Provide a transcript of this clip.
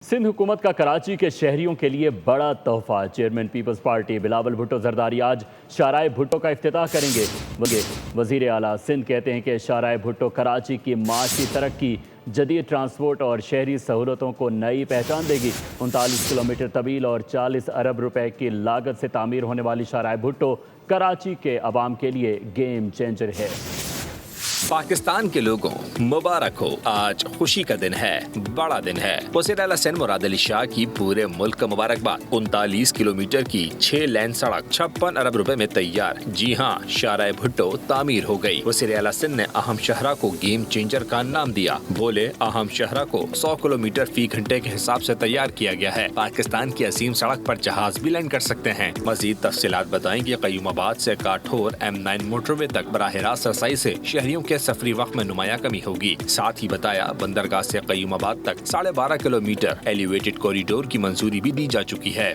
سندھ حکومت کا کراچی کے شہریوں کے لیے بڑا تحفہ۔ چیئرمین پیپلز پارٹی بلاول بھٹو زرداری آج شاہراہ بھٹو کا افتتاح کریں گے۔ وزیر اعلیٰ سندھ کہتے ہیں کہ شاہراہ بھٹو کراچی کی معاشی ترقی، جدید ٹرانسپورٹ اور شہری سہولتوں کو نئی پہچان دے گی۔ 39 کلومیٹر طویل اور 40 ارب روپے کی لاگت سے تعمیر ہونے والی شاہراہ بھٹو کراچی کے عوام کے لیے گیم چینجر ہے۔ پاکستان کے لوگوں مبارک ہو، آج خوشی کا دن ہے، بڑا دن ہے۔ وزیر اعلیٰ سندھ مراد علی شاہ کی پورے ملک کا مبارکباد۔ 39 کلومیٹر کی 6 لین سڑک 56 ارب روپے میں تیار۔ جی ہاں، شاہراہ بھٹو تعمیر ہو گئی۔ وزیر اعلیٰ سندھ نے اہم شاہراہ کو گیم چینجر کا نام دیا۔ بولے، اہم شاہراہ کو 100 کلومیٹر فی گھنٹے کے حساب سے تیار کیا گیا ہے۔ پاکستان کی عظیم سڑک پر جہاز بھی لینڈ کر سکتے ہیں۔ مزید تفصیلات بتائیں کہ قیوم آباد سے کاٹھور M9 موٹر وے تک براہ راست رسائی سے شہریوں کے سفری وقت میں نمایاں کمی ہوگی۔ ساتھ ہی بتایا، بندرگاہ سے قیوم آباد تک 12.5 کلومیٹر ایلیویٹڈ کوریڈور کی منظوری بھی دی جا چکی ہے۔